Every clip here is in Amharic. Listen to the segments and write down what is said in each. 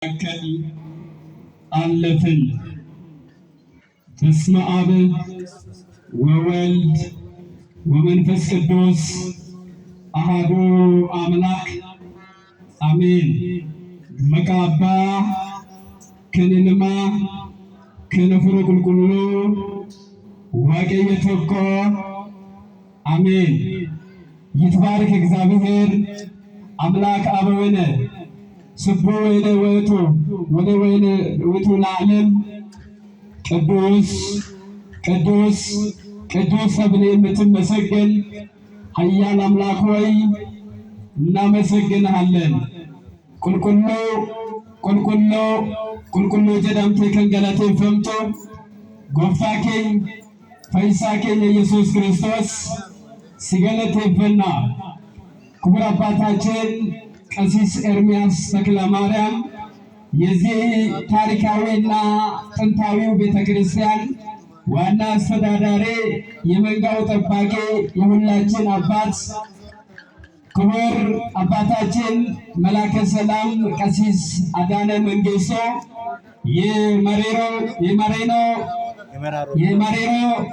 መካከል አለፍን። በስመ አብ ወወልድ ወመንፈስ ቅዱስ አሐዱ አምላክ አሜን። መቃባ ከነማ ከነፍሮ ቁልቁሎ ዋቀየ ተኮ አሜን። ይትባረክ እግዚአብሔር አምላክ አበወነ ስቦ ወይነ ወቱ ወደ ወይነ ወቱ ለዓለም ቅዱስ ቅዱስ ቅዱስ ተብለህ የምትመሰገን ኃያል አምላክ ሆይ እናመሰግንሃለን። ቁልቁሎ ቁልቁሎ ቁልቁሎ ጀዳምቴ ከንገላቴ ፈምቶ ጎፋኬኝ ፈይሳኬኝ ኢየሱስ ክርስቶስ ሲገለቴበና ክቡር አባታችን ቀሲስ ኤርምያስ ተክለ ማርያም የዚህ ታሪካዊና ጥንታዊው ቤተክርስቲያን ዋና አስተዳዳሪ፣ የመንጋው ጠባቂ፣ የሁላችን አባት ክቡር አባታችን መላከ ሰላም ቀሲስ አዳነ መንገሶ የመሬሮ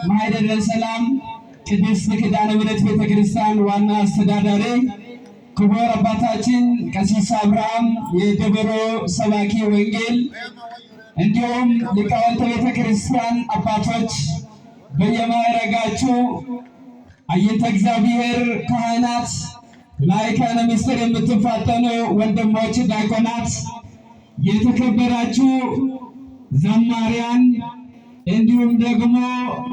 ማህደረ ሰላም ቅድስት ኪዳነ ምሕረት ቤተክርስቲያን ዋና አስተዳዳሪ፣ ክቡር አባታችን ቀሲስ አብርሃም የደብሮ ሰባኪ ወንጌል፣ እንዲሁም ሊቃውንተ ቤተክርስቲያን አባቶች በየማዕረጋችሁ አየንተ እግዚአብሔር ካህናት፣ ላይካነ ምስጢር የምትፋጠኑ ወንድሞች ዲያቆናት፣ የተከበራችሁ ዘማሪያን፣ እንዲሁም ደግሞ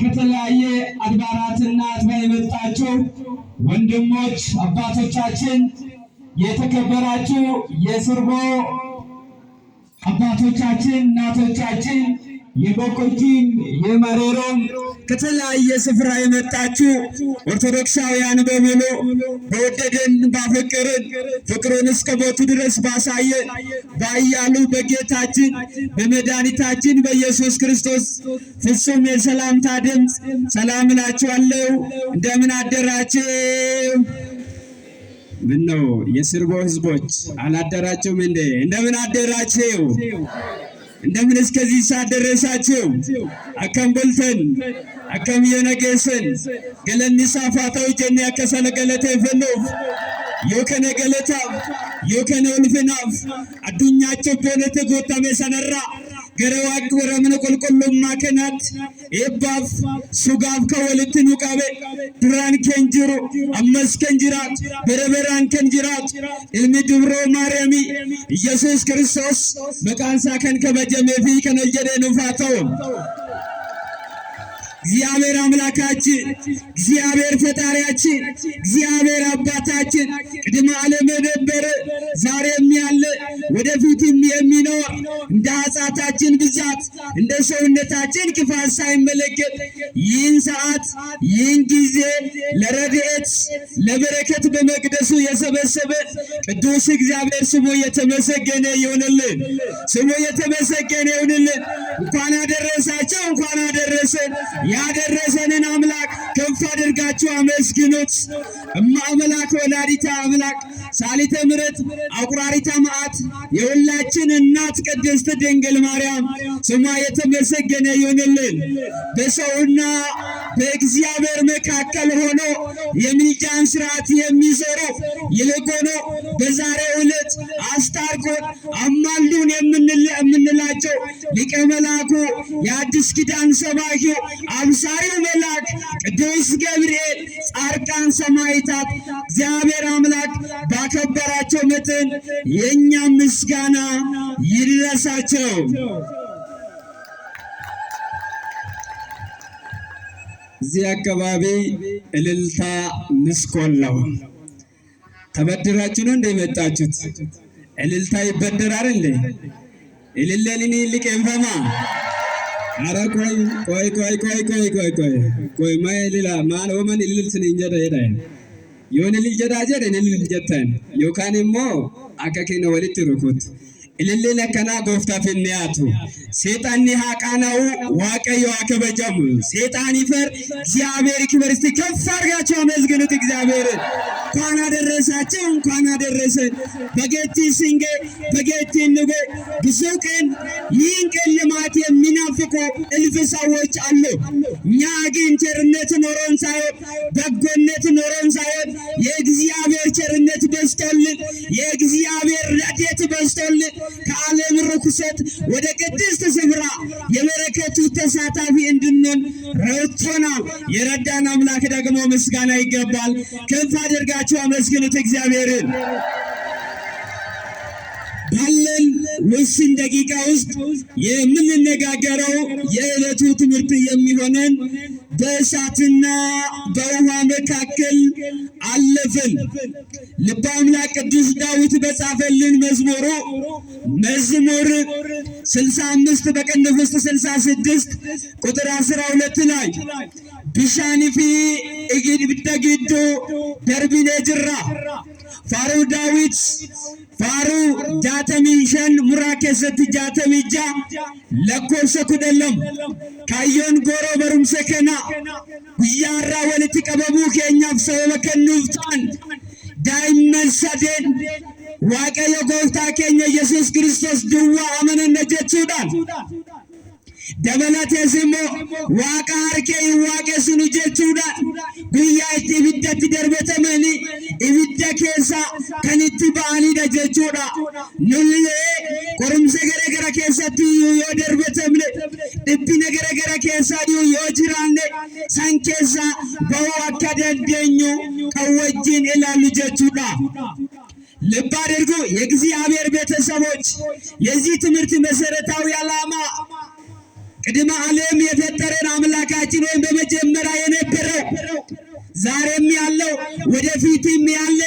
ከተለያየ አድባራትና አጥቢያ የመጣችሁ ወንድሞች አባቶቻችን፣ የተከበራችሁ የስርቦ አባቶቻችን፣ እናቶቻችን፣ የቦቆጂም የመሬሮም ከተለያየ ስፍራ የመጣችሁ ኦርቶዶክሳውያን በሙሉ በወደደን ባፈቀረን ፍቅሩን እስከ ሞቱ ድረስ ባሳየን ባያሉ በጌታችን በመድኃኒታችን በኢየሱስ ክርስቶስ ፍጹም የሰላምታ ድምፅ ሰላም እላችኋለሁ። እንደምን አደራችሁ? ምን ነው የስርቦ ህዝቦች አላደራችሁም እንዴ? እንደምን አደራችሁ? እንደምን እስከዚህ ሰዓት ደረሳችሁ? አከም ቦልተን አከም የነገሰን ገለኒ ሳፋታው ጀኒ ያከሰለ ገለተ ይፈነው የከነ ገለታ የከነ ልፈናፍ አዱኛቸው በለተ ጎታሜ ሰነራ ገረዋቅ ወረምን ቆልቆሎማ ከናት ኤባፍ ሱጋፍ ከወልት ኑቃቤ ድራን ከንጅሩ አመስ ከንጅራት በረበራን ከንጅራት እልሚ ድብሮ ማርያሚ ኢየሱስ ክርስቶስ መቃንሳ ከንከበጀሜ ፊ ከነጀደ ኑፋተው እግዚአብሔር አምላካችን፣ እግዚአብሔር ፈጣሪያችን፣ እግዚአብሔር አባታችን ቅድመ ዓለም የነበረ ዛሬም ያለ ወደፊትም የሚኖር እንደ ኃጢአታችን ብዛት እንደ ሰውነታችን ክፋት ሳይመለከት ይህን ሰዓት ይህን ጊዜ ለረድኤት ለበረከት በመቅደሱ የሰበሰበ ቅዱስ እግዚአብሔር ስሙ የተመሰገነ ይሁንልን። ስሙ የተመሰገነ ይሁንልን። እንኳን አደረሳቸው፣ እንኳን አደረሰን። ያደረሰንን አምላክ ከፍ አድርጋችሁ አመስግኑት። እማ አምላክ ወላዲተ አምላክ ሳሊተ ምሕረት አቁራሪተ መዓት የሁላችን እናት ቅድስት ድንግል ማርያም ስሟ የተመሰገነ ይሁንልን። በሰውና በእግዚአብሔር መካከል ሆኖ የምልጃን ስርዓት የሚሰሩ ይልቁኑ በዛሬው ዕለት አስታርቆን አማሉን የምንላቸው ሊቀ መላኩ የአዲስ ኪዳን ሰባኪው አብሳሪው መልአክ ቅዱስ ገብርኤል፣ ጻድቃን ሰማዕታት እግዚአብሔር አምላክ ባከበራቸው መጠን የእኛም ምስጋና ይድረሳቸው። እዚህ አካባቢ እልልታ ምስኮላው ተበድራችሁ ነው እንደመጣችሁት? እልልታ ይበደራል እንዴ? እልልለኒ ልቀንፈማ አረ ቆይ ማይልላ ማል ወመን እልልትን እንጀዳ ሄዳይ የሆነ ልጅ ጀዳ ጀደ እልል ጀታን ዮካንሞ አከከነ ወልት ሩኩት እልል ለከና ጎፍታ ፍንያቱ ሰይጣን ሀቃናው ዋቀዩ አከበጀሙ ሰይጣን ይፈር እግዚአብሔር ይክበር። እስቲ ከፍ አድርጋችሁ አመስግኑት እግዚአብሔርን። እንኳን አደረሳችሁ፣ እንኳን አደረሰን። በጌቲ ሲንጌ በጌቲ ንጎ ብዙ ቀን ይህን ቀን ልማት የሚናፍቁ እልፍ ሰዎች አሉ። እኛ ግን ቸርነት ኖሮን ሳይሆን በጎነት ኖሮን ሳይሆን የእግዚአብሔር ቸርነት በዝቶልን የእግዚአብሔር ረድኤት በዝቶልን ከዓለም ርኩሰት ወደ ቅድስት ስፍራ የበረከቱ ተሳታፊ እንድንሆን ረድቶናል። የረዳን አምላክ ደግሞ ምስጋና ይገባል። ከፍ አድርጋችሁ አመስግኑት እግዚአብሔርን። ባለን ውስን ደቂቃ ውስጥ የምንነጋገረው የዕለቱ ትምህርት የሚሆነን በእሳትና በውሃ መካከል አለፍን። ልበ አምላክ ቅዱስ ዳዊት በጻፈልን መዝሙር 65 በቅንፍ ውስጥ 66 ቁጥር 12 ላይ ቢሻኒፊ እግድ ብደግዱ ደርቢኔ ጅራ ፋሩ ዳዊት ፋሩ ጃተሚሸን ሙራኬሰት ጃተሚጃ ለኮሰ ኩደለም ካዮን ጎሮ በሩምሰ ከና ጉያራ ወልቲ ቀበቡ ኬኛፍ ሰበበ ከኑፍጣን ዳይመን ሰዴን ዋቀዮ ጎፍታ ኬኛ ኢየሱስ ክርስቶስ ድዋ አመነነ ጀቹዳን dabalatees immoo waaqa harkee hin waaqessinu jechuudhaan guyyaa itti ibiddatti darbatamanii ibidda keessa kan itti ba'anidha jechuudha. Nullee qorumsa garagara keessatti yoo darbatamne dhiphina garagara keessa yoo jiraanne san keessa bahuu akka dandeenyu kan wajjin ilaallu jechuudha. ልብ አድርጉ የእግዚአብሔር ቤተሰቦች፣ የዚህ ትምህርት መሰረታዊ ዓላማ ቅድመ ዓለም የፈጠረን አምላካችን ወይም በመጀመሪያ የነበረው ዛሬም ያለው ወደፊትም ያለ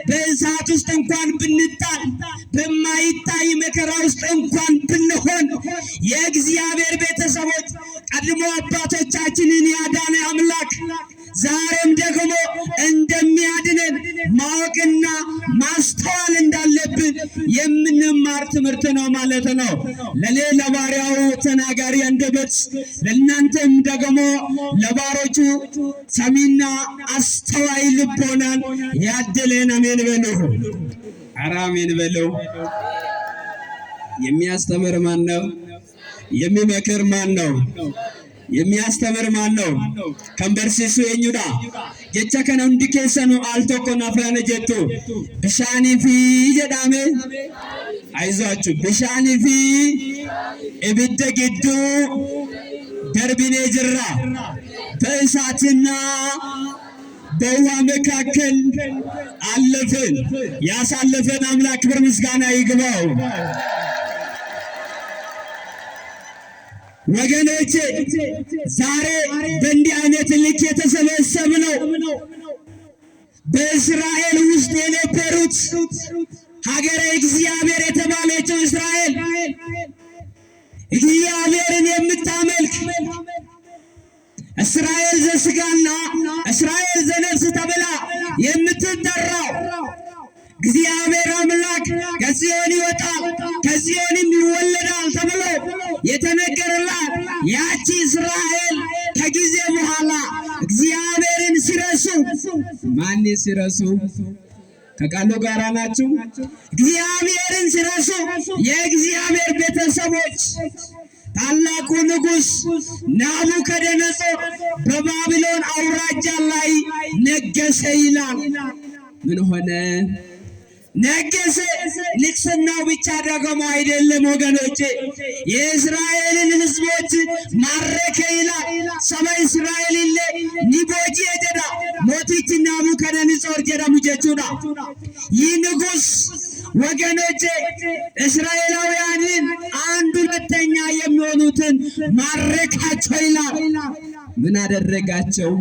በእሳት ውስጥ እንኳን ብንጣል በማይታይ መከራ ውስጥ እንኳን ብንሆን የእግዚአብሔር ቤተሰቦች ቀድሞ አባቶቻችንን ያዳነ አምላክ ዛሬም ደግሞ እንደሚያድነን ማወቅና ማስተዋል እንዳለብን የምንማር ትምህርት ነው ማለት ነው። ለሌላ ባሪያው ተናጋሪ አንደበት ለእናንተም ደግሞ ለባሮቹ ሰሚና አስተዋይ ልቦናን ያድለን። አሜን በሉ። ኧረ አሜን በሉ። የሚያስተምር ማን ነው? የሚመክር ማን ነው? የሚያስተምር ማን ነው? ከንበርሲሱ የኙዳ ጀቻ ከነ ሁንዲ ኬሰኑ አልቶኮ ናፍራነ ጀቱ ብሻኒ ፊ ጀዳሜ አይዟችሁ ብሻኒ ፊ ኢብደ ግዱ ደርቢኔ ጅራ በእሳትና በውሃ መካከል አለፍን። ያሳለፈን አምላክ ክብር ምስጋና ይግባው። ወገኖቼ ዛሬ በእንዲህ አይነት ልክ የተሰበሰብነው በእስራኤል ውስጥ የነበሩት ሀገረ እግዚአብሔር የተባለችው እስራኤል እግዚአብሔርን የምታመልክ እስራኤል ዘስጋና እስራኤል ዘነፍስ ተብላ የምትጠራው እግዚአብሔር አምላክ ከጽዮን ይወጣል ከጽዮንም ይወለዳል ተብሎ የተነገረላት ያቺ እስራኤል ከጊዜ በኋላ እግዚአብሔርን ሲረሱ ማን ሲረሱ? ከቃሉ ጋር ናችሁ? እግዚአብሔርን ሲረሱ የእግዚአብሔር ቤተሰቦች ታላቁ ንጉሥ ናቡከደነፆር በባቢሎን አውራጃ ላይ ነገሰ ይላል። ምን ሆነ? ነገሰ። ንግስናው ብቻ ደግሞ አይደለም ወገኖቼ፣ የእስራኤልን ሕዝቦች ማረከ ይላል። ሰባ እስራኤል ኢለ ኒቦጂ ጀዳ ሞቲች ናቡከደነፆር ጀዳሙ ጀቹዳ። ይህ ንጉሥ ወገኖቼ እስራኤላውያንን አንድ ሁለተኛ የሚሆኑትን ማረካቸው ይላል። ምን አደረጋቸው?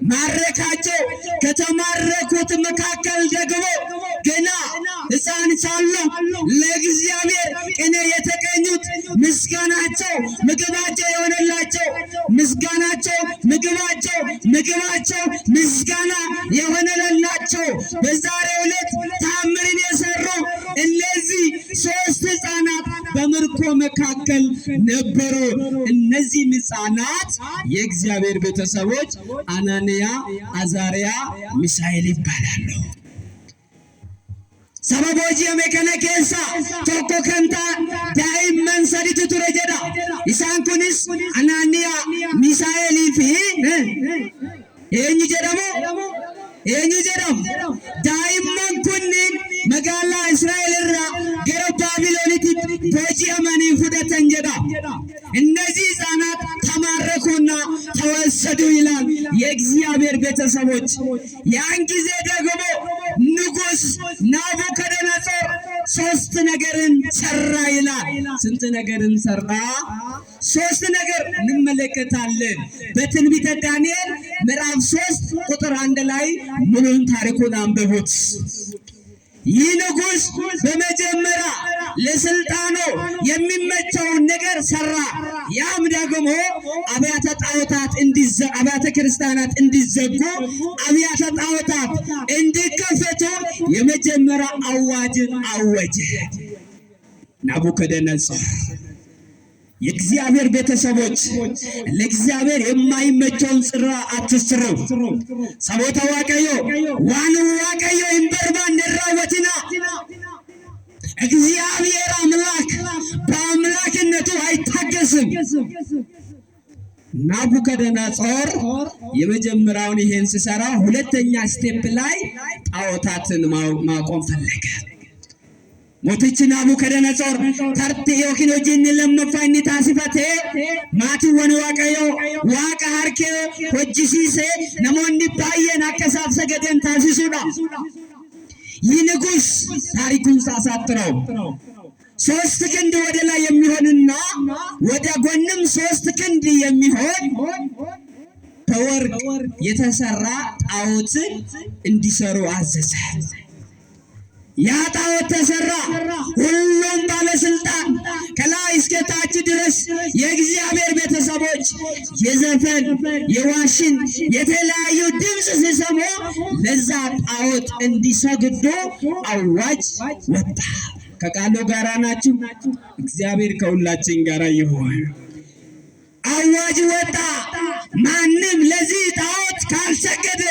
ማረካቸው። ከተማረኩት መካከል ደግሞ ገና ሕፃን ሳሉ ለእግዚአብሔር ቅኔ የተቀኙት ምስጋናቸው ምግባቸው የሆነላቸው ምስጋናቸው ምግባቸው ምስጋና የሆነላቸው በዛሬው ዕለት ታምርን የሰሩ እነዚህ ሶስት ሕፃናት በምርኮ መካከል ነበሩ። እነዚህ ሕፃናት የእግዚአብሔር ቤተሰቦች አናንያ፣ አዛርያ፣ ሚሳኤል ይባላሉ። ሰበቦጂ የመከነ ኬሳ ቶኮ ከንታ ዳኢመን ሰዲቱ ቱረ ጀዳ ኢሳን ኩኒስ አናንያ ሚሳኤል ፊ ኤኝ ጀደሙ ዳኢመን ኩኒን መጋላ እስራኤል ራ ገረ ባቢሎኒቲ ቦጂአመኒ ፉደተን ጀዳ እነዚህ ሕፃናት ተማረኩና ተወሰዱ ይላል የእግዚአብሔር ቤተሰቦች። ያን ጊዜ ደግሞ ንጉሥ ናቡከደነጾር ሶስት ነገርን ሰራ ይላል። ስንት ነገርን ሰራ? ሶስት ነገር እንመለከታለን በትንቢተ ዳንኤል ምዕራፍ 3 ቁጥር 1 ላይ ሙሉን ታሪኩን አንብቡት። ይህ ንጉሥ በመጀመሪያ ለስልጣኑ የሚመቸውን ነገር ሰራ። ያም ደግሞ አብያተ ጣዖታት አብያተ ክርስቲያናት እንዲዘጉ፣ አብያተ ጣዖታት እንዲከፈቱ የመጀመሪያ አዋጅን አወጀ ናቡከደነጾር። የእግዚአብሔር ቤተሰቦች ለእግዚአብሔር የማይመቸውን ስራ አትስሩ። ሰቦታ ዋቀዮ ዋኑ ዋቀዮ እንበርባ እንደራወትና እግዚአብሔር አምላክ በአምላክነቱ አይታገስም። ናቡከደነጾር የመጀመሪያውን ይሄን ሲሰራ፣ ሁለተኛ ስቴፕ ላይ ጣዖታትን ማቆም ፈለገ። ሞቲchi ናቡከደነጾር ተርቴ ዮኪን ሆጂን ለመፋኒ ታሲፈቴ ማቲ ወነ ዋቀዮ ዋቀ ሀርኬ ሆጂሲሴ ነሞኒ ባየን አከሳብ ሰገደን ታሲሱዳ። ይህ ንጉሥ ታሪኩን ሳሳጥረው 3 ክንድ ወደ ላይ የሚሆንና ወደ ጎንም 3 ክንድ የሚሆን በወርቅ የተሰራ ጣዖትን እንዲሰሩ አዘዘ። ያ ጣዖት ተሰራ። ሁሉም ባለስልጣን ከላይ እስከ ታች ድረስ የእግዚአብሔር ቤተሰቦች የዘፈን የዋሽን የተለያዩ ድምፅ ሲሰሙ ለዛ ጣዖት እንዲሰግዱ አዋጅ ወጣ። ከቃሉ ጋራ ናችሁ? እግዚአብሔር ከሁላችን ጋራ ይሁን። አዋጅ ወጣ። ማንም ለዚህ ጣዖት ካልሰገደ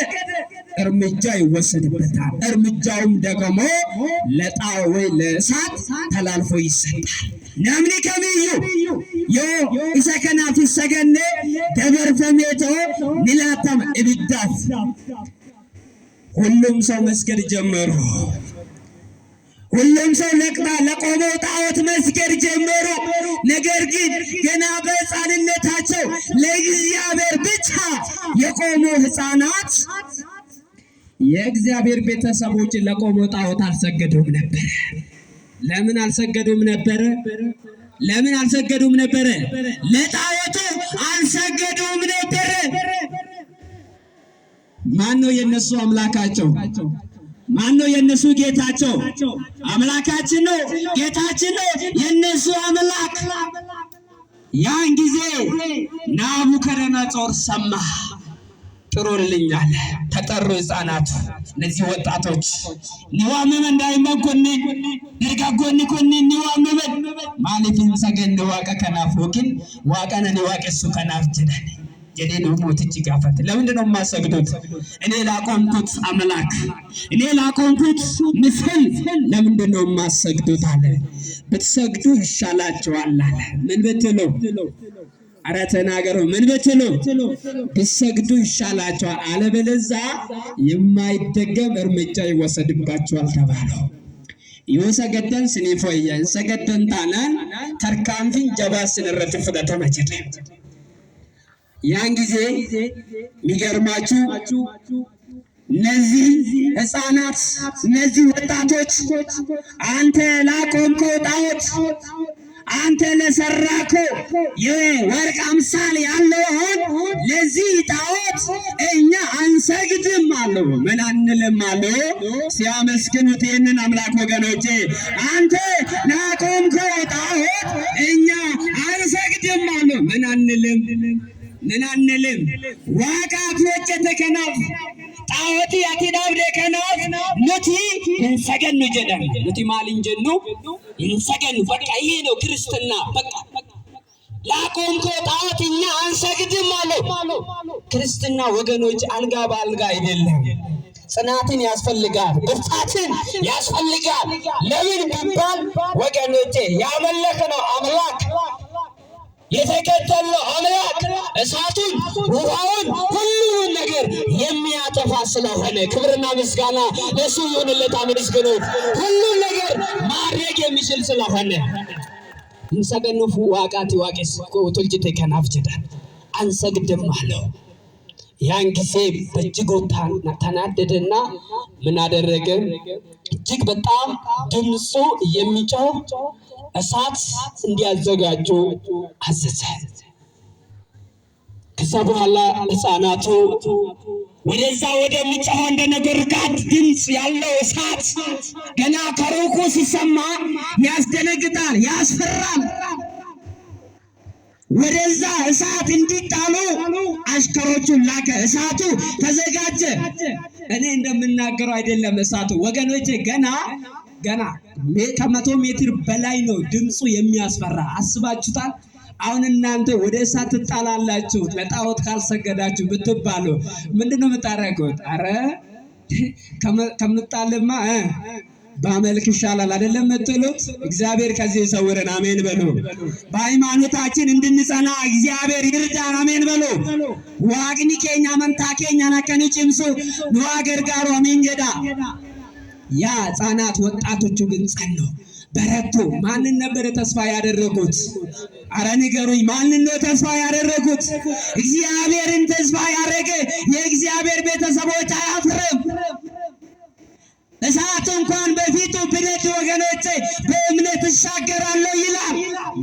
እርምጃ ይወሰድበታል። እርምጃውም ደግሞ ለጣዖት ለእሳት ተላልፎ ይሰጣል። ናምኒ ከሚዩ ዮ ኢሰከናፍ ሰገነ ደበርፈሜቶ ንላተም እብዳት ሁሉም ሰው መስገድ ጀመሩ። ሁሉም ሰው ለቆመው ጣዖት መስገድ ጀመሩ። ነገር ግን ገና በሕፃንነታቸው ለእግዚአብሔር ብቻ የቆሙ ሕፃናት የእግዚአብሔር ቤተሰቦች ለቆመው ጣዖት አልሰገዱም ነበር። ለምን አልሰገዱም ነበር? ለምን አልሰገዱም ነበር? ለጣዖቱ አልሰገዱም ነበር። ማን ነው የነሱ አምላካቸው? ማን ነው የነሱ ጌታቸው? አምላካችን ነው፣ ጌታችን ነው የነሱ አምላክ። ያን ጊዜ ናቡከደነጾር ሰማ። ጥሩልኝ አለ። ተጠሩ ሕፃናቱ፣ እነዚህ ወጣቶች ንዋመመ እንዳይመንኩኒ ድርጋጎኒ ኩኒ ንዋመመ ማለፊን ሰገን ዋቀ ከናፍ ወኪን ዋቀነኒ ዋቀሱ ከናፍ ጀዳኒ ጀዴ ነው ሞትጂ ጋፈት። ለምንድን ነው የማሰግዱት? እኔ ላቆምኩት አምላክ፣ እኔ ላቆምኩት ምስል ለምንድን ነው የማሰግዱት አለ። ብትሰግዱ ይሻላችኋል አለ። ምን ብትሉ? አረ ተናገሩ። ምን ብትሉ? ብትሰግዱ ይሻላችኋል፣ አለበለዚያ የማይደገም እርምጃ ይወሰድባችኋል ተባለው። ይወሰገደን ስኒፎየን ሰገደን ታናን ተርካንፊን ጀባስን ረፍ ፍዳተ መጀደ ያን ጊዜ የሚገርማችሁ እነዚህ ሕፃናት እነዚህ ወጣቶች አንተ ላቆምከው ጣዖት አንተ ለሰራከው የወርቅ አምሳል ያለውን ለዚህ ጣዖት እኛ አንሰግድም አለው። ምን አንልም አለው? ሲያመስግኑት ይህንን አምላክ ወገኖቼ፣ አንተ ላቆምከው ጣዖት እኛ አንሰግድም አለው። ምን አንልም ዋቃት ወጨተ ከናፍ ጣዖት ያቲዳብደ ከናፍ ኑቲ እንሰገኑ ጀደን ለቲማል እንጀኑ እንሰገኑ በቃ ይሄ ነው ክርስትና በቃ ላቆምኮ ጣዖትኛ አንሰግድም አለው። ክርስትና ወገኖች አልጋ በአልጋ አይደለም። ጽናትን ያስፈልጋል፣ ብርታትን ያስፈልጋል። ለምን ቢባል ወገኖቼ ያመለክነው አምላክ የተከተልነው አምላክ እሳቱን ውሃውን ሁሉን ነገር የሚያጠፋ ስለሆነ ክብርና ምስጋና ለሱ ይሁንለት። አመስግኑት። ሁሉን ነገር ማድረግ የሚችል ስለሆነ እንሰገኑፍ ዋቃቲ ዋቄስ ቶልጅቴ ከናፍ ጀዳን አንሰግድም አለው። ያን ጊዜ በእጅግ ተናደደና ምን አደረገ? እጅግ በጣም ድምፁ የሚጮህ እሳት እንዲያዘጋጁ አዘዘ። ከዛ በኋላ ሕፃናቱ ወደዛ ወደሚጮህ እንደ ነጎድጓድ ድምፅ ያለው እሳት ገና ከሩቁ ሲሰማ ያስደነግጣል፣ ያስፈራል። ወደዛ እሳት እንዲጣሉ አሽከሮቹን ላከ። እሳቱ ተዘጋጀ። እኔ እንደምናገረው አይደለም እሳቱ ወገኖቼ፣ ገና ከ100 ሜትር በላይ ነው ድምፁ የሚያስፈራ። አስባችሁታል? አሁን እናንተ ወደ እሳት ትጣላላችሁ ለጣዖት ካልሰገዳችሁ ብትባሉ ምንድነው የምታረጉት? አረ ከምጣልማ ባመልክ ይሻላል አይደለም የምትሉት? እግዚአብሔር ከዚህ ይሰውረን። አሜን በሉ። በሃይማኖታችን እንድንጸና እግዚአብሔር ይርዳን። አሜን በሉ። ዋግኒ ኬኛ መንታ ኬኛ ናከኒ ጭምሱ ነዋ ገርጋሩ አሜን ጀዳ። ያ ሕፃናት ወጣቶቹ ግን ጸኑ፣ በረቱ። ማንን ነበር ተስፋ ያደረጉት? አረ ንገሩኝ፣ ማንን ነው ተስፋ ያደረጉት? እግዚአብሔርን ተስፋ ያደረገ የእግዚአብሔር ቤተሰቦች አያፍርም። እሳት እንኳን በፊቱ ብነድ ወገኖቼ በእምነት እሻገራለሁ ይላል።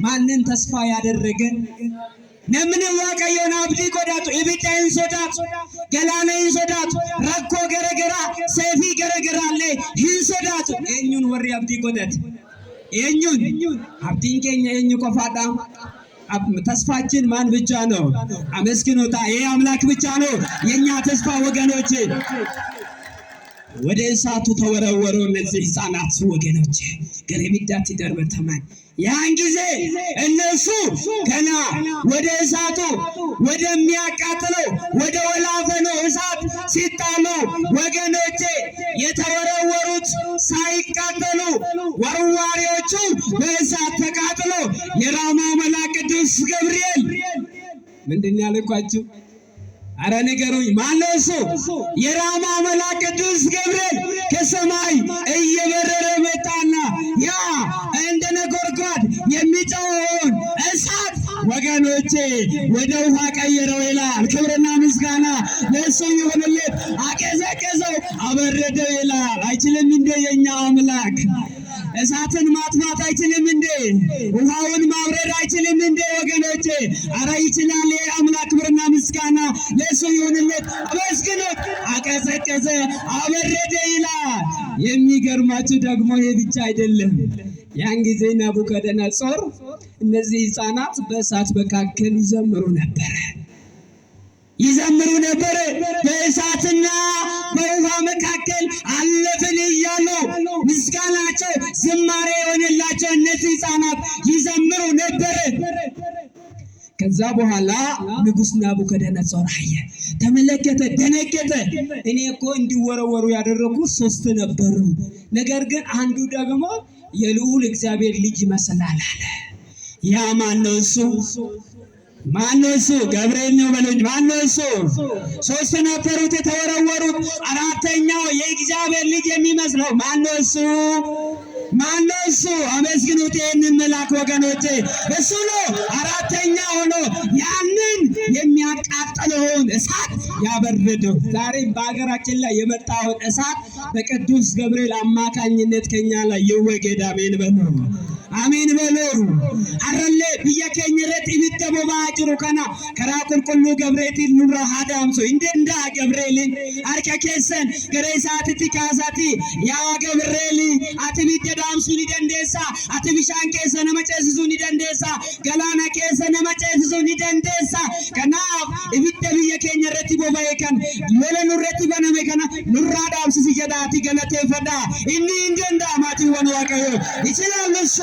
ማንን ተስፋ ያደረገ? ነምን ዋቀዮን አብዲ ቆዳቱ ኢቢታን ሶዳት ገላነን ሶዳት ረኮ ገረገራ ሰፊ ገረገራለ ሂንሶዳት እኙን ወሪ አብዲ ቆዳት እኙን አብዲን ከኛ እኙ ቆፋዳ ተስፋችን ማን ብቻ ነው? አመስግኖታ ይሄ አምላክ ብቻ ነው የኛ ተስፋ ወገኖቼ። ወደ እሳቱ ተወረወሩ እነዚህ ሕፃናት ወገኖቼ። ገረሚዳት ይደርበተማን ያን ጊዜ እነሱ ገና ወደ እሳቱ ወደሚያቃጥለው ወደ ወላፈነው እሳት ሲጣሉ ወገኖቼ የተወረወሩት ሳይቃጠሉ ወርዋሪዎቹ በእሳት ተቃጥሎ የራማው መልአክ ቅዱስ ገብርኤል ምንድን ያለኳችሁ? አረ ንገሩኝ፣ ማነው እሱ? የራማ መልአክ ቅዱስ ገብርኤል ከሰማይ እየበረረ መጣና ያ እንደ ነጎድጓድ የሚጮኸውን እሳት ወገኖቼ ወደ ውሃ ቀየረው ይላል። ክብርና ምስጋና ለእሱ ይሁንለት። አቀዘቀዘው፣ አበረደው ይላል። አይችልም እንደ የኛ አምላክ? እሳትን ማጥፋት አይችልም እንዴ? ውሃውን ማውረድ አይችልም እንዴ ወገኖቼ? አረ ይችላል። የአምላክ ክብርና ምስጋና ለእሱ ይሁንለት። አመስግኑት። አቀዘቀዘ፣ አበረደ ይላል። የሚገርማችሁ ደግሞ ይሄ ብቻ አይደለም። ያን ጊዜ ናቡከደነጾር እነዚህ ሕፃናት በእሳት መካከል ይዘምሩ ነበር። በእሳትና በውሃ መካከል አለፍን እያሉ ምስጋናቸው ዝማሬ የሆነላቸው እነዚህ ሕፃናት ይዘምሩ ነበር። ከዛ በኋላ ንጉሥ ናቡከደነጾር አየ፣ ተመለከተ፣ ደነገጠ። እኔ እኮ እንዲወረወሩ ያደረጉት 3 ነበሩ፣ ነገር ግን አንዱ ደግሞ የልዑል እግዚአብሔር ልጅ ይመስላል አለ። ያ ማነው እሱ? ማነው እሱ? ገብርኤል ነው በሉኝ። ማነው እሱ? 3 ነበሩት የተወረወሩት፣ አራተኛው የእግዚአብሔር ልጅ የሚመስለው ማነው እሱ? ማነው እሱ? አመስግኑት ይህንን መልአክ ወገኖቼ። እሱ ነው አራተኛ ሆኖ ያንን የሚያቃጥለውን እሳት ያበረደው። ዛሬም በሀገራችን ላይ የመጣውን እሳት በቅዱስ ገብርኤል አማካኝነት ከኛ ላይ ይወገድ። አሜን በሉ። አሜን በሉ። አረለ ብየከኝረት irratti ibidda boba'aa jiru kana karaa qulqulluu ገብreetiin nurra haadaamsu inda ገብreelin harka keessan gara isaatitti kaasati yaa ገብreeli ati ibidda daamsuu ni dandeessa ati bishaan keessa nama ceesisuu ni dandeessa galaana keessa nama ceesisuu ni dandeessa kanaaf ibidda biyya keenya irratti boba'e kan lola nurratti baname kana nurraa daamsisi jedhaati galateeffadha inni hin danda'amaati waan waaqayyo ይችላል እሱ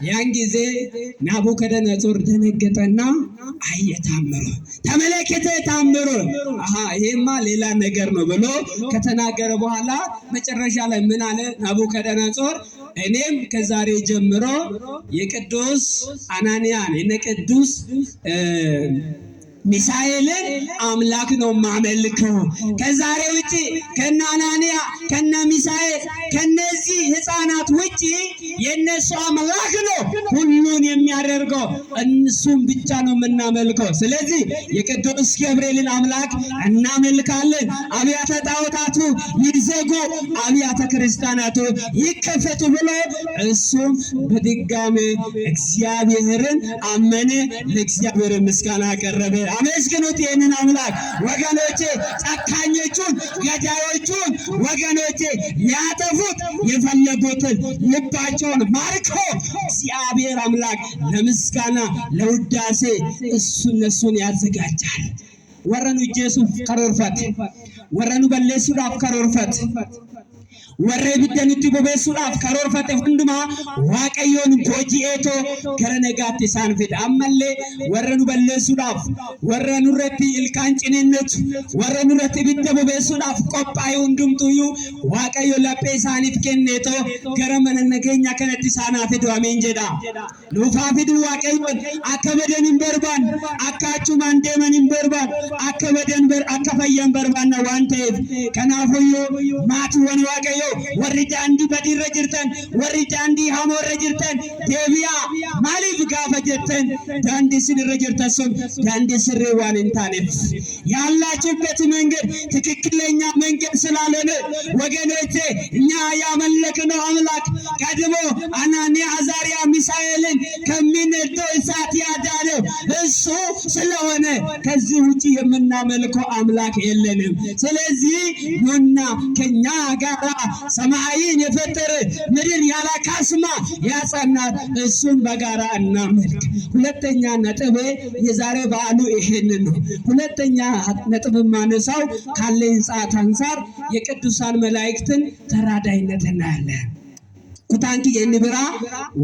ያን ጊዜ ናቡከደነጾር ደነገጠና አየ ታምሮ ተመለከተ ታምሮ ይሄማ ሌላ ነገር ነው ብሎ ከተናገረ በኋላ መጨረሻ ላይ ምን አለ ናቡከደነጾር እኔም ከዛሬ ጀምሮ የቅዱስ አናንያን የቅዱስ ሚሳኤልን አምላክ ነው ማመልከው ከዛሬ ውጪ ከነ አናንያ ከነ ሚሳኤል ከነዚህ ህፃናት ውጪ የነሱ አምላክ ነው ሁሉን የሚያደርገው እነሱን ብቻ ነው የምናመልከው ስለዚህ የቅዱስ ገብርኤልን አምላክ እናመልካለን አብያተ ጣዖታቱ ይዘጉ አብያተ ክርስቲያናቱ ይከፈቱ ብሎ እሱም በድጋሜ እግዚአብሔርን አመነ ለእግዚአብሔር ምስጋና አቀረበ አመስግኑት ይህንን አምላክ ወገኖቼ ጨካኞቹን ገዳዮቹን ወገኖቼ ሊያጠፉት የፈለጉትን ልባቸውን ማርኮ እግዚአብሔር አምላክ ለምስጋና ለውዳሴ እነሱን ያዘጋጃል ወረኑ ጄሱፍ ከሮርፈት ወረኑ በሌሱዳፍ ከሮርፈት warre biddanutti bobeessuudhaaf karoorfate hunduma waaqayyoon boji'eeto gara nagaatti isaan fida ammallee warra nu balleessuudhaaf warra nurratti ilkaan ciniinnetu warra nurratti bidda bobeessuudhaaf qophaa'e hundumtuyyuu waaqayyo laphee isaaniif kenneeto gara mana nageenya kanatti isaanaa fidu ameen jedha nuufaa fidu waaqayyoon akka badan hin barbaan akka achumaan deeman hin barbaan akka badan akka fayyan barbaanna waan ta'eef kanaafuyyuu maatiiwwan waaqayyo warri daandii badiirra jirtan warri daandii hamoorra jirtan deebi'aa maaliif gaafa jettan daandii sinirra jirtan sun daandii sirrii waan hin taaneef ያላችሁበት መንገድ ትክክለኛ መንገድ ስላልሆነ ወገኖቼ እኛ ያመለክነው አምላክ ቀድሞ አናንያ አዛርያ ሚሳኤልን ከሚነደው እሳት ያዳነው እሱ ስለሆነ ከዚህ ውጪ የምናመልከው አምላክ የለንም ስለዚህ ኑና ከኛ ጋራ ሰማይን የፈጠረ ምድር ያለ ካስማ ያጸናት እሱን በጋራ እናመልክ ሁለተኛ ነጥብ የዛሬ በዓሉ ይሄንን ነው ሁለተኛ ነጥብ ማነሳው ካለኝ ሰዓት አንፃር የቅዱሳን መላእክትን ተራዳይነት እናያለን ኩታንኪ የንብራ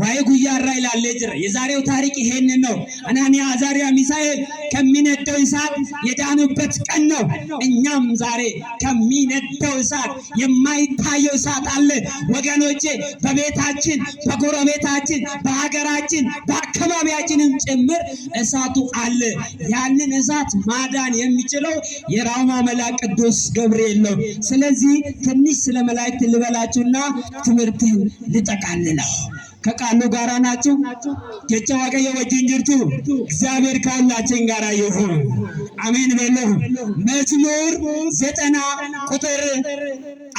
ዋይ ጉያራ ይላል ጅራ የዛሬው ታሪክ ይሄንን ነው አናንያ አዛርያ ሚሳኤል ከሚነደው እሳት የዳኑበት ቀን ነው እኛም ዛሬ ከሚነደው እሳት የማይታየው እሳት አለ ወገኖቼ በቤታችን በጎረቤታችን በሀገራችን በአካባቢያችንም ጭምር እሳቱ አለ ያንን እሳት ማዳን የሚችለው የራማ መልአክ ቅዱስ ገብርኤል ነው ስለዚህ ትንሽ ስለ መላእክት ልበላችሁና ትምህርትን ልጠቃልለው ከቃሉ ጋራ ናችሁ የጨዋቀየ ወጅንጅርቱ እግዚአብሔር ካላችን ጋራ ይሁን አሜን በሉ መዝሙር 90 ቁጥር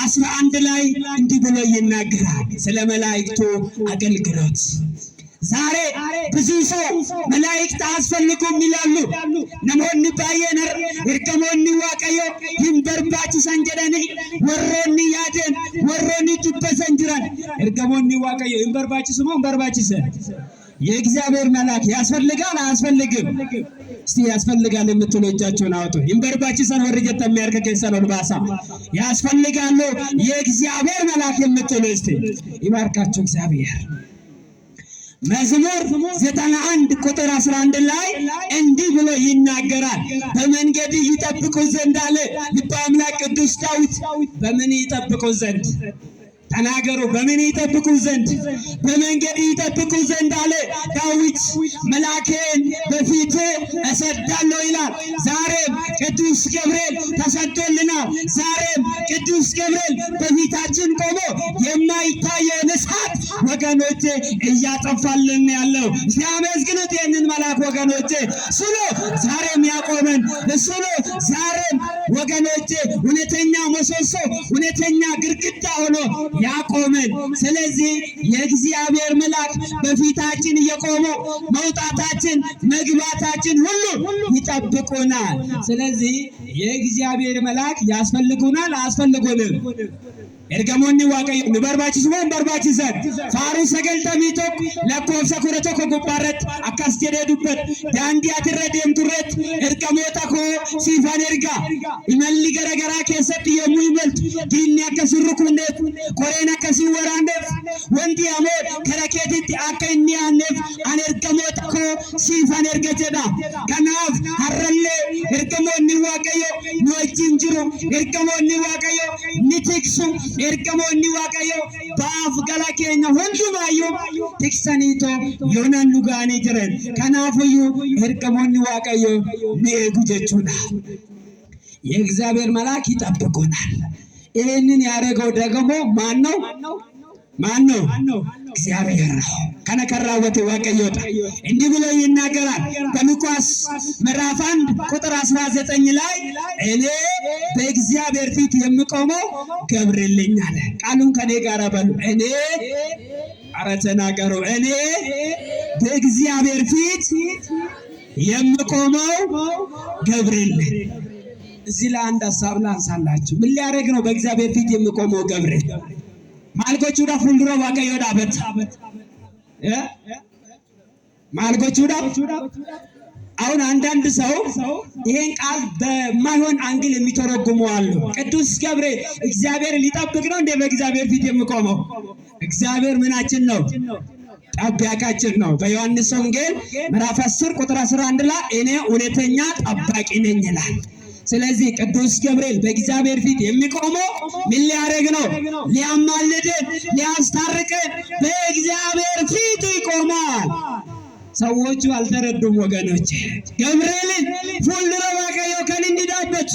11 ላይ እንዲህ ብሎ ይናገራል ስለ መላእክቱ አገልግሎት ዛሬ ብዙ ሰው መላእክት አስፈልጉም ይላሉ ነሞን ባየነር እርገሞን ዋቀዮ ይንበርባች ሰንጀራኒ ወሮኒ ያደን ወሮኒ ዱበሰንጅራን እርገሞን ዋቀዮ ይንበርባች ስሞ ይንበርባች ሰ የእግዚአብሔር መልአክ ያስፈልጋል አያስፈልግም እስቲ ያስፈልጋል የምትሉ እጃችሁን አውጡ ይንበርባች ሰን ወርጀት የሚያርከ ከሰነው ባሳ ያስፈልጋል የእግዚአብሔር መልአክ የምትሉ እስቲ ይባርካችሁ እግዚአብሔር መዝሙር 91 ቁጥር 11 ላይ እንዲህ ብሎ ይናገራል በመንገድ ይጠብቁ ዘንድ አለ ልበ አምላክ ቅዱስ ዳዊት በምን ይጠብቁ ዘንድ ተናገሩ በምን ይጠብቁ ዘንድ በመንገድ ይጠብቁ ዘንድ አለ ዳዊት መልአኬን በፊት እሰዳለሁ ይላል ዛሬም ቅዱስ ገብርኤል ተሰጥቶልናል ዛሬም ቅዱስ ገብርኤል በፊታችን ቆሞ የማይታየውን እሳት ወገኖቼ እያጠፋልን ያለው ሲያመስግኑት ይህንን መልአክ ወገኖቼ እሱ ነው ዛሬም ያቆመን እሱ ነው ዛሬም ወገኖቼ እውነተኛ ምሰሶ እውነተኛ ግድግዳ ሆኖ ያቆመን ስለዚህ የእግዚአብሔር መልአክ በፊታችን እየቆሙ መውጣታችን መግባታችን ሁሉ ይጠብቁናል። ስለዚህ የእግዚአብሔር መልአክ ያስፈልጉናል አያስፈልጉንም? ኤርገሞኒ ዋቀዮ ንበርባችስ ወን በርባችሰን ፋሩ ሰገልተሚ ቶክ ለኮብሰ ኩረ ቶኮ ጉባረት አካስ ጀዴ ዱበት ዳንዲ አትረ ደምቱረት ኤርገሞታ ኮ ሲፋን ኤርጋ ኢመሊ ገረገራ ከሰት የሙ ይመልት ዲኒ አከስሩ ኩነት ኮሬና ከሲ ወራንደፍ ወንዲ አሞ ከረከቲት አከኒ ያነፍ አን ኤርገሞታ ኮ ሲፋን ኤርጋ ጀዳ ከናፍ ሀረለ ኤርገሞኒ ዋቀዮ ኖጅን ጅሩ ኤርገሞኒ ዋቀዮ ኒቲክሱ ኤርገሞኒ ዋቀዮ ባፍ ገላኬኛ ሁንዱማዩ ትክሰኒቶ ዮናን ኑጋኒ ጅረን ከናፉዩ ኤርገሞኒ ዋቀዮ ኔጉ ጀቹና የእግዚአብሔር መልአክ ይጠብቁናል። ይህንን ያደረገው ደግሞ ማን ነው? እግዚአብሔር ነው። ከነከራወት ዋቀዮታ እንዲህ ብሎ ይናገራል በሉቃስ ምዕራፍ 1 ቁጥር 19 ላይ እኔ በእግዚአብሔር ፊት የምቆመው ገብርኤል ነኝ አለ። ቃሉን ከኔ ጋር በሉ። እኔ ተናገሩ። እኔ በእግዚአብሔር ፊት የምቆመው ገብርኤል ነኝ። እዚህ ላይ አንድ ሐሳብ ላንሳላችሁ። ምን ሊያደርግ ነው በእግዚአብሔር ፊት የምቆመው ገብርኤል? ማልጎቹ ዳ ፉልድሮ ዋቀዮ ዳበት ማልጎቹ ዳ አሁን አንዳንድ ሰው ይሄን ቃል በማይሆን አንግል የሚተረጉሙ አሉ። ቅዱስ ገብርኤል እግዚአብሔር ሊጠብቅ ነው እንደ በእግዚአብሔር ፊት የሚቆመው? እግዚአብሔር ምናችን ነው? ጠባቂያችን ነው። በዮሐንስ ወንጌል ምዕራፍ 10 ቁጥር 11 ላይ እኔ እውነተኛ ጠባቂ ነኝ ይላል። ስለዚህ ቅዱስ ገብርኤል በእግዚአብሔር ፊት የሚቆመው ምን ሊያደርግ ነው? ሊያማልደን፣ ሊያስታርቀን በእግዚአብሔር ፊት ይቆማል። ሰዎቹ አልተረዱም ወገኖች። ገብርኤልን ፉልድረ ዋቀዮ ከንንዲዳበት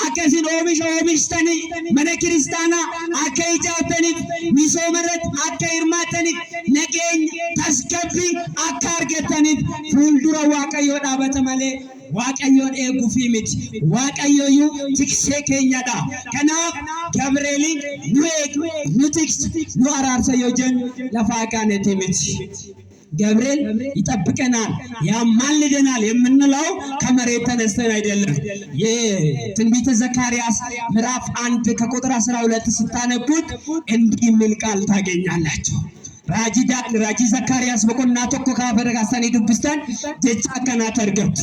አከሲን ኦሚሽተኒ መነ ክርስቲያና አከ ኢጃተኒፍ ሚሶመረት አከ ይርማተኒፍ ነገኝ ተስከቢ አከ አርገተኒፍ ፉልድረ ዋቀዮ ዳበተ መሌ ዋቀዮን ኤጉፊ ሚት ዋቀዮዩ ትክሴ ኬኛዳ ከናፍ ገብርኤልን ኑ ትክስ ኑ አራርሰ ዮጀን ለፋቃነት ሚት ገብርኤል ይጠብቀናል ያማልደናል የምንለው ከመሬት ተነስተን አይደለም። የትንቢተ ዘካርያስ ምዕራፍ 1 ከቁጥር 12 ስታነቡት እንዲህ የሚል ቃል ታገኛላችሁ። ራጂ ዘካርያስ በቆና ተኮ ካፈረጋስተን ይዱብስተን ጀቻ ከና ተርገት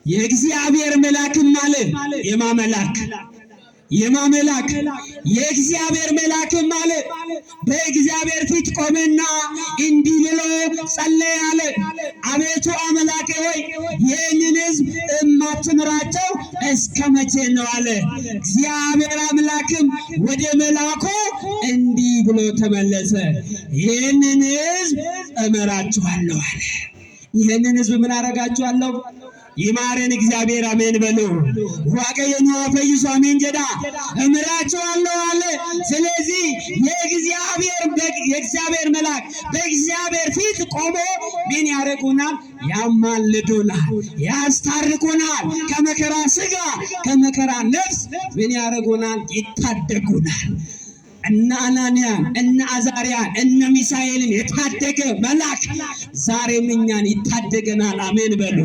የእግዚአብሔር መልአክም አለ የማመላክ የእግዚአብሔር መልአክም አለ በእግዚአብሔር ፊት ቆመና እንዲህ ብሎ ጸለየ አለ። አቤቱ አምላኬ ሆይ ይህንን ሕዝብ እማትምራቸው እስከ መቼ ነው አለ። እግዚአብሔር አምላክም ወደ መልአኩ እንዲህ ብሎ ተመለሰ፣ ይህንን ሕዝብ እመራችኋለሁ አለ። ይህንን ሕዝብ ምን አደርጋችኋለሁ? ይማረን እግዚአብሔር አሜን በሉ። ዋቀየኛ ፈይሱ አሜን ጀዳ እምራችኋለሁ አለ። ስለዚህ የእግዚአብሔር መልአክ በእግዚአብሔር ፊት ቆሞ ምን ያደርጉናል? ያማልዱናል፣ ያስታርቁናል። ከመከራ ስጋ ከመከራ ነፍስ ምን ያደርጉናል? ይታደጉናል። እነ አናንያን እነ አዛርያን እነ ሚሳኤልን የታደገ መልአክ ዛሬም እኛን ይታደገናል። አሜን በሉ።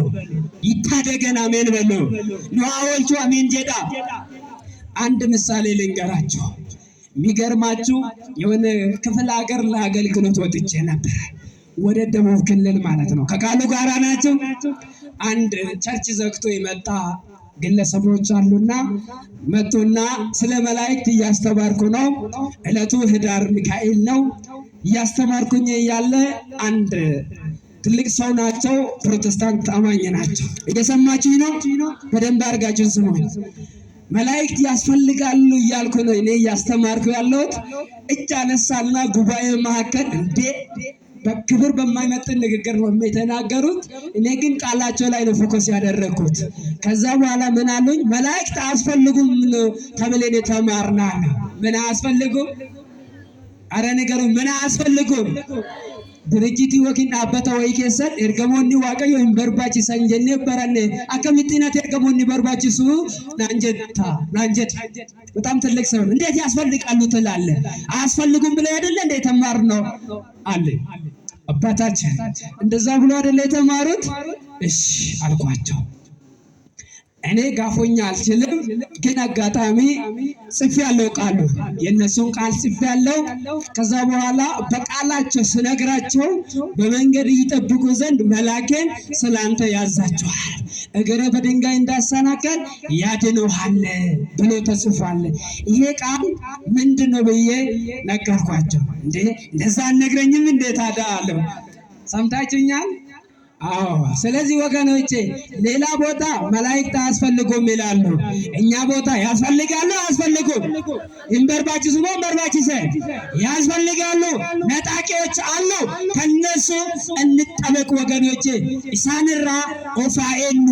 ይታደገን አሜን በሉ። ነዋዎቹ አሜን ጀዳ አንድ ምሳሌ ልንገራችሁ። የሚገርማችሁ የሆነ ክፍለ ሀገር ለአገልግሎት ወጥቼ ነበር፣ ወደ ደቡብ ክልል ማለት ነው። ከቃሉ ጋራ ናቸው። አንድ ቸርች ዘግቶ የመጣ ግለሰቦች አሉና መጡና ስለ መላእክት እያስተማርኩ ነው። ዕለቱ ህዳር ሚካኤል ነው። እያስተማርኩኝ ያለ አንድ ትልቅ ሰው ናቸው። ፕሮቴስታንት አማኝ ናቸው። እየሰማችሁኝ ነው? በደንብ አድርጋችሁን ስሙኝ። መላእክት ያስፈልጋሉ እያልኩ ነው እኔ እያስተማርኩ ያለሁት። እጅ አነሳና ጉባኤ መካከል እንዴ በክብር በማይመጥን ንግግር ነው የተናገሩት። እኔ ግን ቃላቸው ላይ ነው ፎከስ ያደረኩት። ከዛ በኋላ ምን አሉኝ? መላእክት አያስፈልጉም ተብለን የተማርናል። ምን አያስፈልጉም? አረ ነገሩ ምን አያስፈልጉም? ድርጅት ወኪን አበተ ወይ ከሰን ኤርገሞኒ ዋቀዮ እንበርባች ሰንጀኔ በረነ አከሚቲናት ኤርገሞኒ በርባችሱ ናንጀት በጣም ትልቅ ሰው እንዴት ያስፈልጋሉ ትላለህ? አያስፈልጉም ብለ አይደለ እንደ ተማር ነው አለ አባታችን። እንደዛ ብሎ አይደለ የተማሩት? እሺ አልኳቸው። እኔ ጋፎኛ አልችልም፣ ግን አጋጣሚ ጽፌ ያለው ቃሉ የነሱን ቃል ጽፌ ያለው። ከዛ በኋላ በቃላቸው ስነግራቸው በመንገድ ይጠብቁ ዘንድ መላኬን ስላንተ ያዛቸዋል፣ እግረ በድንጋይ እንዳሰናከል ያድነዋል ብሎ ተጽፏል። ይሄ ቃል ምንድነው ብዬ ነገርኳቸው። እንዴ እንደዛ አነግረኝም እንዴ ታዲያ አለው። ሰምታችሁኛል? አዎ። ስለዚህ ወገኖቼ ሌላ ቦታ መላእክት አያስፈልጉም ይላሉ። እኛ ቦታ ያስፈልጋሉ አያስፈልጉም? እንበርባችሱ ነው እንበርባችሰ ያስፈልጋሉ። ነጣቂዎች አሉ፣ ከነሱ እንጠበቅ ወገኖቼ። ኢሳንራ ኦፋኤኑ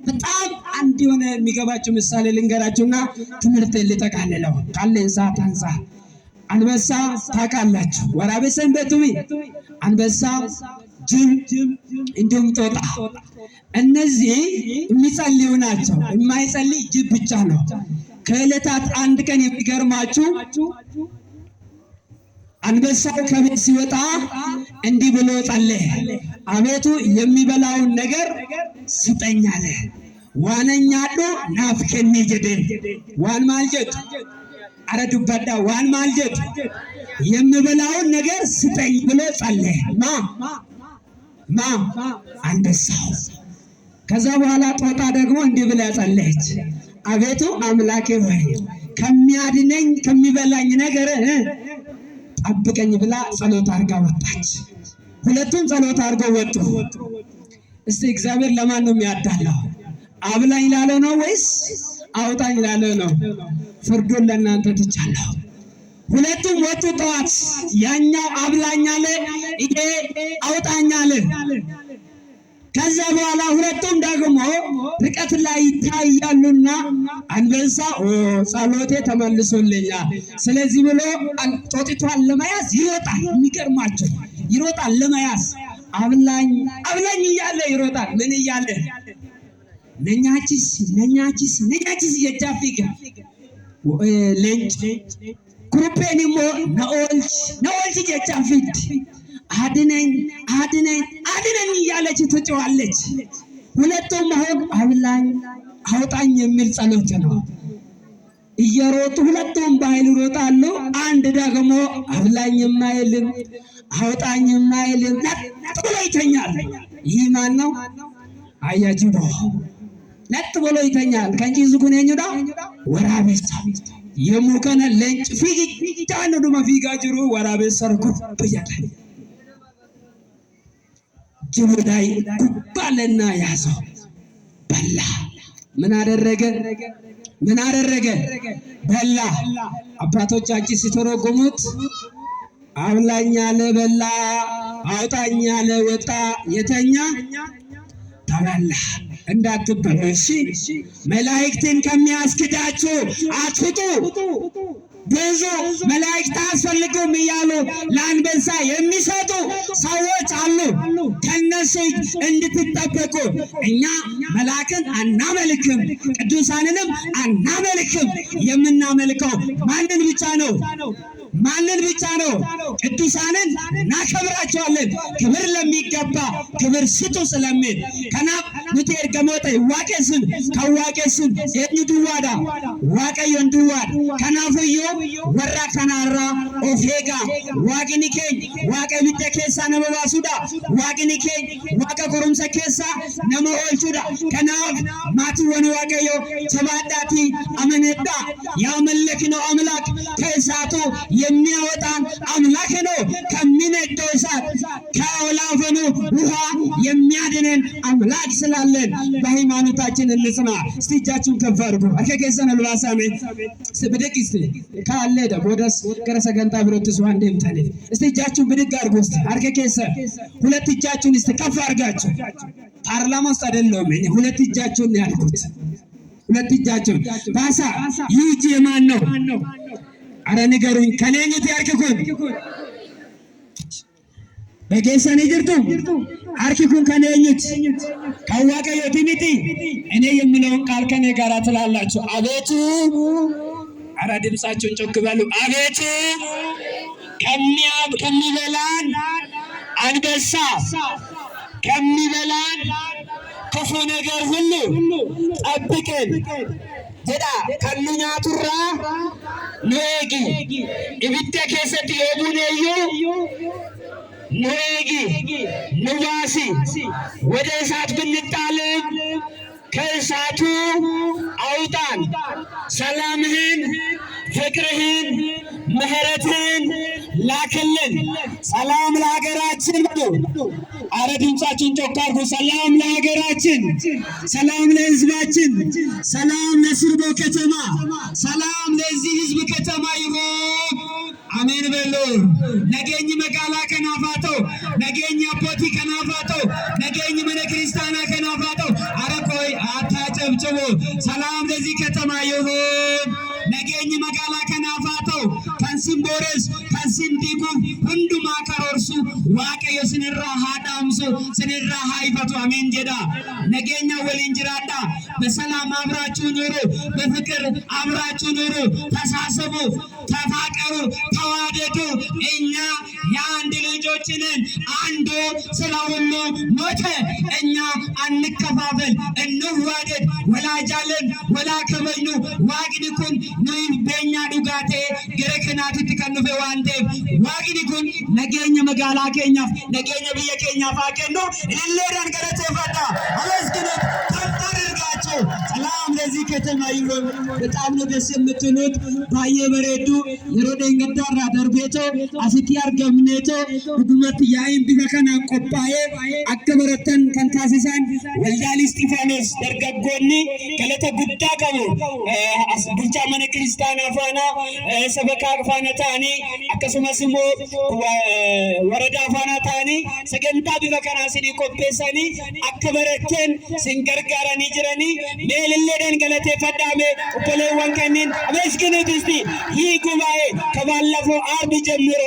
በጣም አንድ የሆነ የሚገባችሁ ምሳሌ ልንገራችሁና ትምህርት ልጠቃልለው። ካለንሳ ታንሳ አንበሳ ታውቃላችሁ፣ ወራቤሰን በቱሚ አንበሳ ጅብ እንዲሁም ጦጣ እነዚህ የሚጸልዩ ናቸው። የማይጸልይ ጅብ ብቻ ነው። ከዕለታት አንድ ቀን የሚገርማችሁ አንበሳው ከቤት ሲወጣ እንዲህ ብሎ ጸለየ። አቤቱ የሚበላውን ነገር ስጠኝ አለ። ዋነኛዶ ናፍከኒ ጀደ ዋን ማልጀት አረ ዱባዳ ዋን ማልጀት የሚበላውን ነገር ስጠኝ ብሎ ጸለየ። አንበሳው። ከዛ በኋላ ጦጣ ደግሞ እንዲህ ብላ ጸለየች። አቤቱ አምላኬ ሆይ ከሚያድነኝ ከሚበላኝ ነገር ጠብቀኝ ብላ ጸሎት አድርጋ ወጣች። ሁለቱም ጸሎት አድርገው ወጡ። እስቲ እግዚአብሔር ለማን ነው የሚያዳላው? አብላኝ ላለው ነው ወይስ አውጣኝ ላለው ነው? ፍርዱን ለእናንተ ትቻለሁ። ሁለቱም ወጡ ጠዋት። ያኛው አብላኝ አለ፣ ይሄ አውጣኝ አለ። ከዛ በኋላ ሁለቱም ደግሞ ርቀት ላይ ይታያሉና አንበሳ ጸሎቴ ተመልሶልኛል፣ ስለዚህ ብሎ ጦጢቷን ለመያዝ ይሮጣል። የሚገርማቸው ይሮጣል ለመያዝ አብላኝ አብላኝ እያለ ይሮጣል። ምን እያለ ነኛችስ የጃፊግ ሌንጭ ኩሩፔኒሞ ነኦልች የጃፊድ አድነኝ እያለች ትጮዋለች። ሁለቱም አሁን አብላኝ አውጣኝ የሚል ጸሎት ነው። እየሮጡ ሁለቱም በኃይል ይሮጣሉ። አንድ ደግሞ አብላኝ የማይልም አውጣኝ የማይልም ለጥ ብሎ ይተኛል። ይህ ማን ነው? አያጅቦ ለጥ ብሎ ይተኛል። ከንጂ ዝጉኔኝዳ ወራቤሳ የሙከነ ለንጭ ፊግጫን ዱማ ፊጋ ጅሩ ወራቤሳ ርኩብ በያለ ጅቡዳይ ጉባለና ያዘው በላ። ምን አደረገ? በላ። አባቶቻችን ሲተረጎሙት አብላኝ አለ በላ፣ አውጣኝ አለ ወጣ፣ የተኛ ተበላ። እንዳትበሉ እሺ። መላእክትን ከሚያስክዳችሁ አትፍጡ። ብዙ መላእክት አያስፈልጉም እያሉ ለአንበሳ የሚሰጡ ሰዎች አሉ። ከነሱ እንድትጠበቁ። እኛ መልአክን አናመልክም፣ ቅዱሳንንም አናመልክም። የምናመልከው ማንን ብቻ ነው? ቅዱሳንን እናከብራቸዋለን። ክብር ለሚገባ ክብር ስጡ ስለሚል ከናብ ምቴር ገሞተ ዋቄስን ከዋቄስን የኝዱዋዳ ዋቀዮን ዱዋድ ከናፍዮ ወራ ከናራ ኦፌጋ ዋቅኒ ኬኝ ዋቀ ቢደ ኬሳ ነመባሱዳ ዋቅኒ ኬኝ ዋቀ ቆሩምሰ ኬሳ ነመ ኦልቹዳ ከናፍ ማቲ ወነ ዋቀዮ ቸባዳቲ አመነዳ ያመለክ ነው አምላክ ከእሳቱ የሚያወጣን አምላክ ነው። ከሚነደው እሳት ከወላፈኑ ውሃ የሚያድነን አምላክ ስላለን በሃይማኖታችን እንጽና። እስቲ እጃችሁን ከፍ አድርጉ። አከከሰነ ልባሳሜ ስብድግ እስቲ ካለ ደቦደስ ገረሰገንታ ብሮትስ ዋንዴም ታኔ እስቲ እጃችሁን ብድግ አድርጉ። እስቲ አርከከሰ ሁለት እጃችሁን እስቲ ከፍ አድርጋችሁ ፓርላማ ውስጥ አይደለም እኔ ሁለት እጃችሁን ያልኩት። ሁለት እጃችሁን ባሳ ይጂ ማን ነው? አረ ንገሩኝ። ከኔኝት ያርክኩን በጌሰኒ ጅርቱ አርኪኩን ከነኙት ከዋቀዮ ቲሚቲ እኔ የምለውን ቃል ከኔ ጋር ትላላችሁ። አቤቱ አረ ድምጻችሁን ጮክ በሉ። አቤቱ ከሚበላን አንበሳ ከሚበላን ክፉ ነገር ሁሉ ጠብቀን ጀዳ ከኑኛቱራ ኑኤጊ ኢብደ ኬሰት የቡኔዩ ኑኤጊ ኑባሲ ወደ እሳት ብንጣልም ከእሳቱ አውጣን። ሰላምህን፣ ፍቅርህን፣ ምሕረትህን ላክልን። ሰላም ለሀገራችን በሉ። አረ ድምጻችን ጮክ አድርጉ። ሰላም ለሀገራችን፣ ሰላም ለሕዝባችን፣ ሰላም ለስርቦ ከተማ፣ ሰላም ለዚህ ሕዝብ ከተማ ይሁን። አሜን በሉ። ነገኝ መጋላ ከናፋቶ ነገኝ አቦቲ ከናፋቶ ነገኝ መነ ክርስቲያና ከናፋቶ አረ ቆይ አታጨብጭቡ። ሰላም ለዚህ ከተማ ይሁን። ነገኝ መጋላ ከናፋቶ ከንሲም ቦረስ ከንሲም ዲጉ ሁንዱማ ከሮርሱ ዋቀዮ ስንራ ሃዳምሱ ስንራ ሃይፈቱ አሜን ጀዳ ነገኛ ወሊንጅራዳ በሰላም አብራችሁ ኑሩ፣ በፍቅር አብራችሁ ኑሩ፣ ተሳሰቡ፣ ተፋቀሩ፣ ተዋደዱ። እኛ የአንድ ልጆችንን አንዱ ስለ ሁሉ ሞተ። እኛ አንከፋፈል፣ እንዋደድ። ወላጃለን ወላ ከበኙ ዋግኒኩን ኑይ በኛ ዱጋቴ ገረከናት ትከንፈ ዋንቴ ዋግኒኩን ነገኛ መጋላ ከኛፍ ነገኛ ብየ ከኛፍ አከኖ ለለራን ገረቴ ፈታ አመስግኑት ተፈርጋቸው። ሰላም ለዚህ ከተማ ይሁን። በጣም ነው ደስ የምትሉት። ባየ በሬዱ የሮደን ገዳራ ደርቤቶ አሲቲ አርገምኔቶ ዱመት ያይን ቢከና ቆጳዬ አከበረተን ከንታሲሳን ወልዳሊ እስጢፋኖስ ደርገጎኒ ገለተ ጉዳ ቀቡ ቡልቻ መነ ክርስቲያና ፋና ሰበካ ፋና ታኒ አከሱመስሞ ወረዳ ፋና ታኒ ሰገንታ ቢከና ሲኒ ቆጴሰኒ አከበረተን ሲንገርጋራኒ ጅረኒ ሜልሌደን ገለቴ ፈዳሜ ኡፖሌዋን ከኒን አመስግኑት እስቲ። ይህ ጉባኤ ከባለፈው አርብ ጀምሮ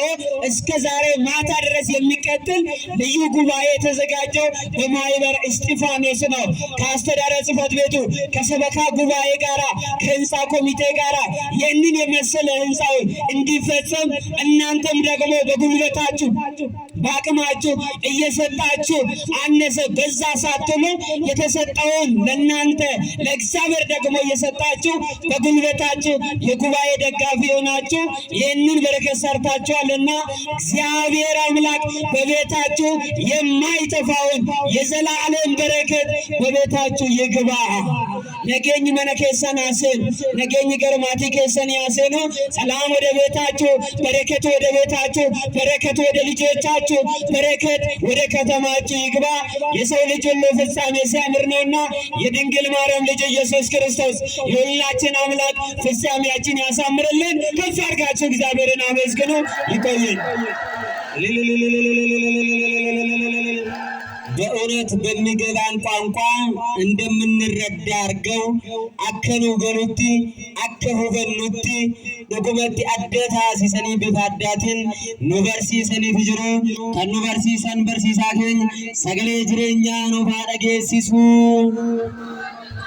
እስከ ዛሬ ማታ ድረስ የሚቀጥል ልዩ ጉባኤ የተዘጋጀው በማህበር እስጢፋኖስ ነው። ከአስተዳደር ጽሕፈት ቤቱ ከሰበካ ጉባኤ ጋራ ከህንፃ ኮሚቴ ጋራ ይህንን የመሰለ ህንፃው እንዲፈጸም እናንተም ደግሞ በጉልበታችሁ በአቅማችሁ እየሰጣችሁ አነሰ በዛ ሳትሉ የተሰጠውን ለእናንተ ለእግዚአብሔር ደግሞ እየሰጣችሁ በጉልበታችሁ የጉባኤ ደጋፊ ሆናችሁ ይህንን በረከት ሰርታችኋልና እግዚአብሔር አምላክ በቤታችሁ የማይጠፋውን የዘላለም በረከት በቤታችሁ ይግባ። ነገኝ መነ ኬሰን ያሴን ነገኝ ገርማቲ ኬሰን ያሴኑ ሰላም ወደ ቤታችሁ፣ በረከት ወደ ቤታችሁ፣ በረከት ወደ ልጆቻችሁ፣ በረከት ወደ ከተማችሁ ይግባ። የሰው ልጅ ሁሉ ፍጻሜ ሲያምር ነውና የድንግል ማርያም ልጅ ኢየሱስ ክርስቶስ የሁላችን አምላክ ፍጻሜያችን ያሳምርልን። ከፍ አድርጋችሁ እግዚአብሔርን አመስግኑ። ይቆየን። በእውነት በሚገባን ቋንቋ እንደምንረዳ አድርገው አከኑ ገኑቲ አከሁ ገኑቲ ዶኩመንት አደታ ሲሰኒ ቢፋዳትን ኑበርሲሰኒ ፍጅሩ ከኑበርሲሰን በርሲሳከኝ ሰገሌ ጅሬኛ ነው ባደጌሲሱ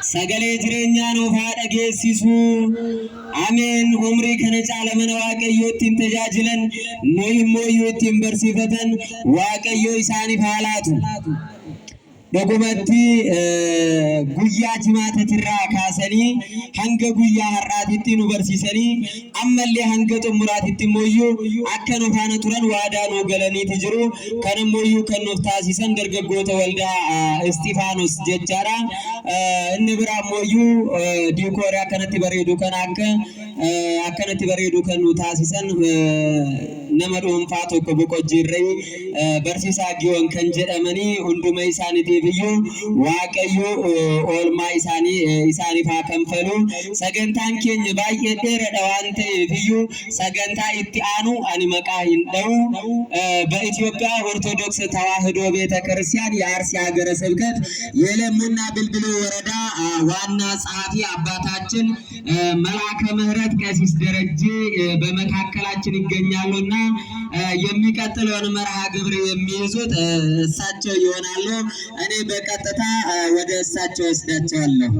ሰገሌ ጅሬኛ ነው ባደጌሲሱ አሜን ኡምሪ ከነጫለ መነ ዋቀዮቲን ተጃጅለን ኖይሞ ዮቲን በርሲፈተን ዋቀዮ ኢሳኒ ፋላቱ ዶኩመንቲ ጉያ ጅማተትራ ካሰኒ ሀንገ ጉያ ሀራቲቲ ኑ በርሲሰኒ አመሌ ሀንገ ጥሙራቲቲ ሞዩ አከኖ ፋነ ቱረን ዋዳ ነው ገለኒ ትጅሩ ከነሞዩ ከኖፍታሲሰን ደርገጎተ ወልዳ እስጢፋኖስ ጀቻራ እንብራ ሞዩ ዲኮሪያ ከነቲ በሬዱ ከናከ አከነቲ በሬዱ ከኑ ታሲሰን ነመዶን ፋቶ ከበቆጅረይ በርሲሳ ጊዮን ከንጀደመኒ ሁንዱመ ኢሳኒቲ ብዩ ዋቀዩ ኦልማ ኢሳኒ ፋ ከንፈሉ ሰገንታን ኬኝ ባየ ደረደ ዋንተ ብዩ ሰገንታ ኢቲአኑ አኒመቃ ይንደው በኢትዮጵያ ኦርቶዶክስ ተዋሕዶ ቤተክርስቲያን የአርሲ ሀገረ ስብከት የለሙና ብልብሉ ወረዳ ዋና ጸሐፊ አባታችን መልአከ ምሕረት ቀሲስ ደረጀ በመካከላችን ይገኛሉና የሚቀጥለውን መርሃ ግብር የሚይዙት እሳቸው ይሆናሉ። እኔ በቀጥታ ወደ እሳቸው ወስዳቸዋለሁ።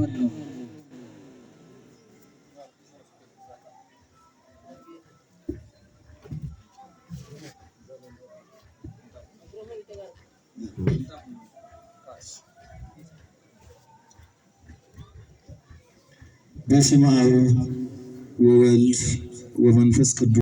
በስመ አብ ወወልድ ወመንፈስ ቅዱስ